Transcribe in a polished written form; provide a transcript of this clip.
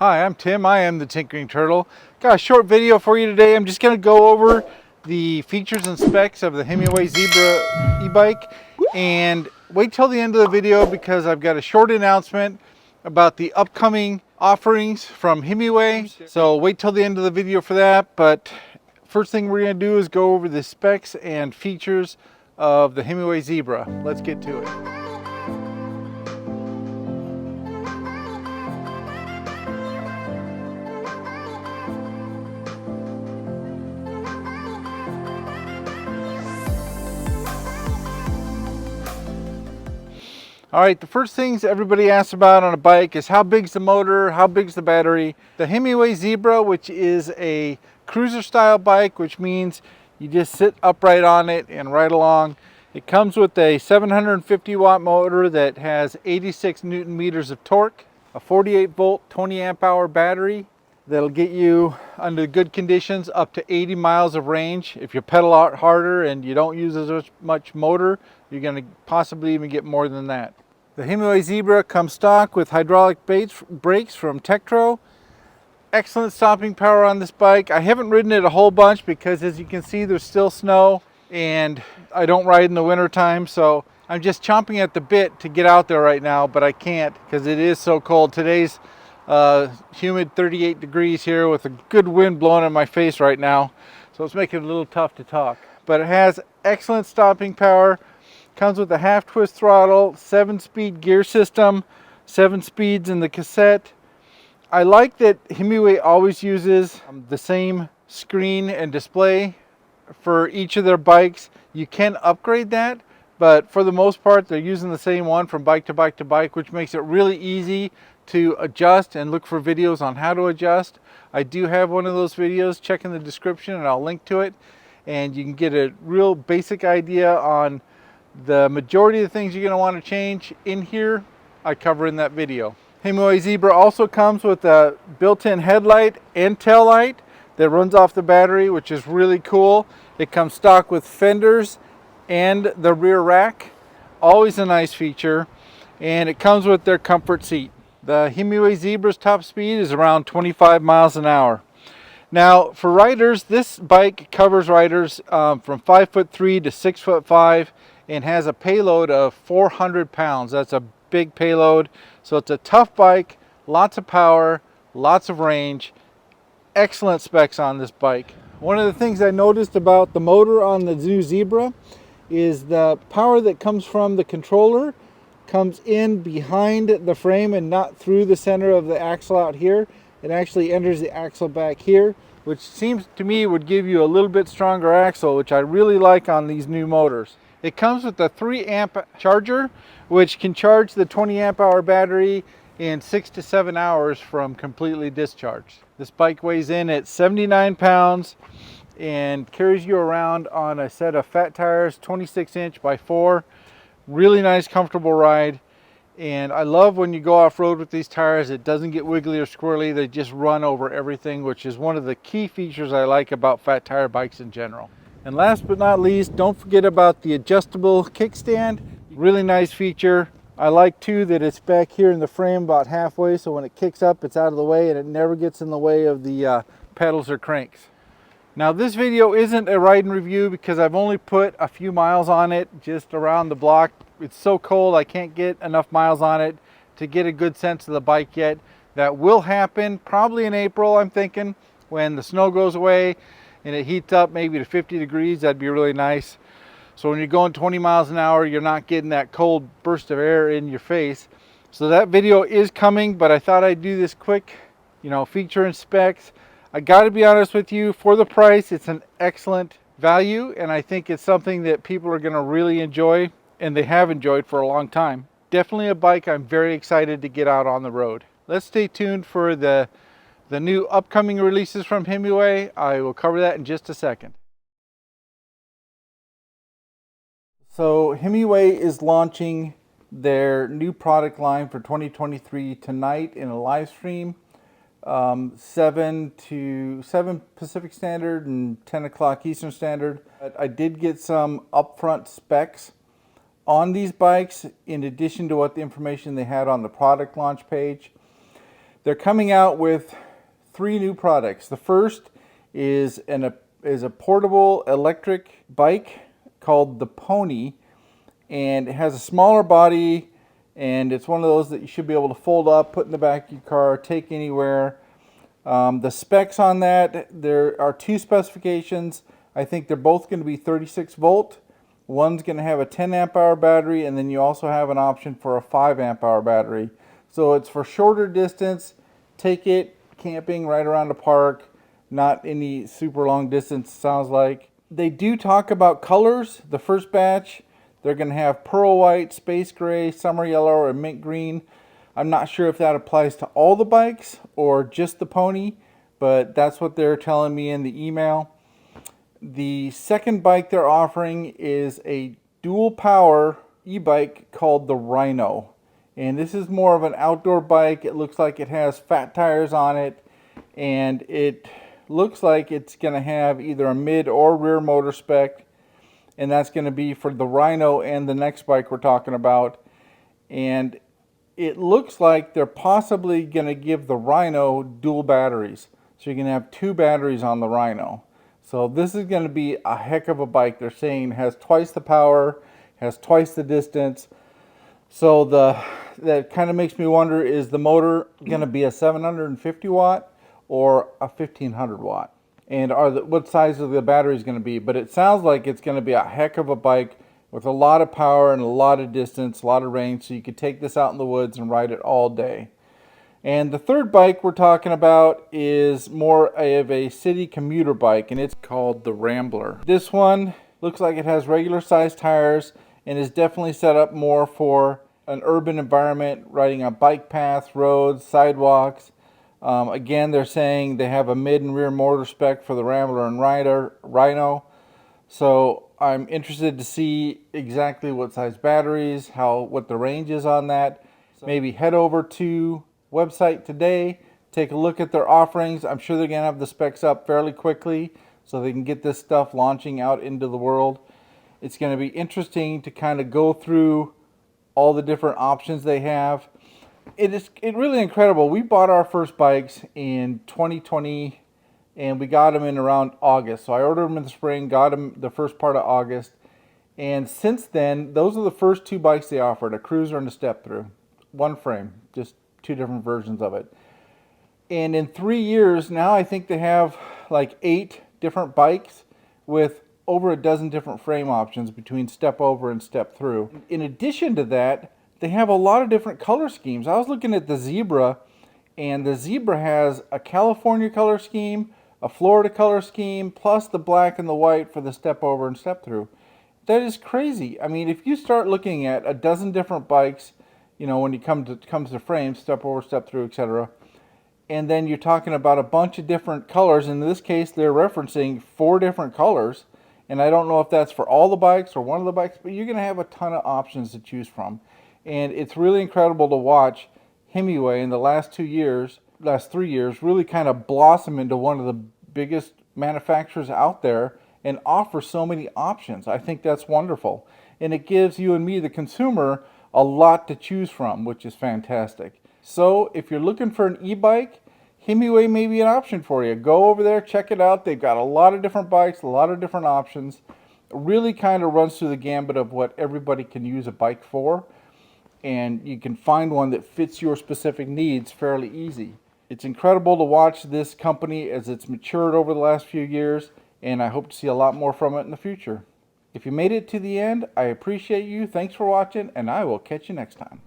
Hi, I'm Tim. I am the Tinkering Turtle. Got a short video for you today. I'm just going to go over the features and specs of the Himiway Zebra e-bike, and wait till the end of the video because I've got a short announcement about the upcoming offerings from Himiway. So wait till the end of the video for that. But first thing we're going to do is go over the specs and features of the Himiway Zebra. Let's get to it. All right, the first things everybody asks about on a bike is how big's the motor, how big's the battery. The Himiway Zebra, which is a cruiser style bike, which means you just sit upright on it and ride along. It comes with a 750 watt motor that has 86 Newton meters of torque, a 48 volt, 20 amp hour battery that'll get you under good conditions up to 80 miles of range. If you pedal out harder and you don't use as much motor, you're going to possibly even get more than that. The Himiway Zebra comes stock with hydraulic brakes from Tektro. Excellent stopping power on this bike. I haven't ridden it a whole bunch because, as you can see, there's still snow and I don't ride in the winter time, so I'm just chomping at the bit to get out there right now, but I can't because it is so cold. Today's humid 38 degrees here with a good wind blowing in my face right now, so it's making it a little tough to talk. But it has excellent stopping power. Comes with a half twist throttle, 7-speed gear system, 7 speeds in the cassette. I like that Himiway always uses the same screen and display for each of their bikes. You can upgrade that, but for the most part they're using the same one from bike to bike to bike, which makes it really easy to adjust and look for videos on how to adjust. I do have one of those videos. Check in the description and I'll link to it, and you can get a real basic idea on the majority of the things you're going to want to change in here. I cover in that video. Himiway Zebra also comes with a built-in headlight and tail light that runs off the battery, which is really cool. It comes stock with fenders and the rear rack. Always a nice feature. And it comes with their comfort seat. The Himiway Zebra's top speed is around 25 miles an hour. Now, for riders, this bike covers riders from 5'3" to 6'5", and has a payload of 400 pounds. That's a big payload. So it's a tough bike, lots of power, lots of range, excellent specs on this bike. One of the things I noticed about the motor on the new Zebra is the power that comes from the controller comes in behind the frame and not through the center of the axle out here. It actually enters the axle back here, which seems to me would give you a little bit stronger axle, which I really like on these new motors. It comes with a 3 amp charger, which can charge the 20 amp hour battery in 6 to 7 hours from completely discharged. This bike weighs in at 79 pounds and carries you around on a set of fat tires, 26" by 4. Really nice, comfortable ride. And I love when you go off-road with these tires, it doesn't get wiggly or squirrely. They just run over everything, which is one of the key features I like about fat tire bikes in general. And last but not least, don't forget about the adjustable kickstand. Really nice feature. I like too that it's back here in the frame about halfway, so when it kicks up, it's out of the way and it never gets in the way of the pedals or cranks. Now, this video isn't a ride and review because I've only put a few miles on it, just around the block. It's so cold I can't get enough miles on it to get a good sense of the bike yet. That will happen probably in April, I'm thinking, when the snow goes away and it heats up maybe to 50 degrees. That'd be really nice. So when you're going 20 miles an hour, you're not getting that cold burst of air in your face. So that video is coming, but I thought I'd do this quick, feature and specs. I got to be honest with you, for the price, it's an excellent value, and I think it's something that people are going to really enjoy, and they have enjoyed for a long time. Definitely a bike I'm very excited to get out on the road. Let's stay tuned for the new upcoming releases from Himiway. I will cover that in just a second. So Himiway is launching their new product line for 2023 tonight in a live stream. 7 Pacific Standard and 10 o'clock Eastern Standard. I did get some upfront specs on these bikes in addition to what the information they had on the product launch page. They're coming out with 3 new products. The first is a portable electric bike called the Pony, and it has a smaller body, and it's one of those that you should be able to fold up, put in the back of your car, take anywhere. The specs on that, there are 2 specifications. I think they're both going to be 36 volt. One's going to have a 10 amp hour battery, and then you also have an option for a 5 amp hour battery. So it's for shorter distance. Take it camping right around the park, not any super long distance, sounds like. They do talk about colors. The first batch, they're going to have pearl white, space gray, summer yellow, or mint green. I'm not sure if that applies to all the bikes or just the Pony, but that's what they're telling me in the email. The second bike they're offering is a dual power e-bike called the Rhino. And this is more of an outdoor bike. It looks like it has fat tires on it, and it looks like it's going to have either a mid or rear motor spec, and that's going to be for the Rhino and the next bike we're talking about. And it looks like they're possibly going to give the Rhino dual batteries, so you can have 2 batteries on the Rhino. So this is going to be a heck of a bike. They're saying it has twice the power, has twice the distance. So that kind of makes me wonder, is the motor going to be a 750 watt or a 1500 watt? And what size of the battery is going to be? But it sounds like it's going to be a heck of a bike with a lot of power and a lot of distance, a lot of range, so you could take this out in the woods and ride it all day. And the third bike we're talking about is more of a city commuter bike, and it's called the Rambler. This one looks like it has regular size tires and is definitely set up more for an urban environment, riding on bike paths, roads, sidewalks. Again, they're saying they have a mid and rear motor spec for the Rambler and Rhino. So I'm interested to see exactly what size batteries, what the range is on that. Maybe head over to website today, take a look at their offerings. I'm sure they're going to have the specs up fairly quickly so they can get this stuff launching out into the world. It's going to be interesting to kind of go through all the different options they have. It's really incredible. We bought our first bikes in 2020, and we got them in around August. So I ordered them in the spring, got them the first part of August. And since then, those are the first 2 bikes they offered, a cruiser and a step through. One frame, just 2 different versions of it. And in 3 years, now I think they have like 8 different bikes with over a dozen different frame options between step over and step through. In addition to that, they have a lot of different color schemes. I was looking at the Zebra, and the Zebra has a California color scheme, a Florida color scheme, plus the black and the white for the step over and step through. That is crazy. I mean, if you start looking at a dozen different bikes, you know, when it comes to frames, step over, step through, etc., and then you're talking about a bunch of different colors. In this case, they're referencing 4 different colors. And I don't know if that's for all the bikes or one of the bikes, but you're going to have a ton of options to choose from. And it's really incredible to watch Himiway in the last 3 years really kind of blossom into one of the biggest manufacturers out there and offer so many options. I think that's wonderful. And it gives you and me, the consumer, a lot to choose from, which is fantastic. So if you're looking for an e-bike, Himiway may be an option for you. Go over there, check it out. They've got a lot of different bikes, a lot of different options. It really kind of runs through the gambit of what everybody can use a bike for. And you can find one that fits your specific needs fairly easy. It's incredible to watch this company as it's matured over the last few years, and I hope to see a lot more from it in the future. If you made it to the end, I appreciate you. Thanks for watching, and I will catch you next time.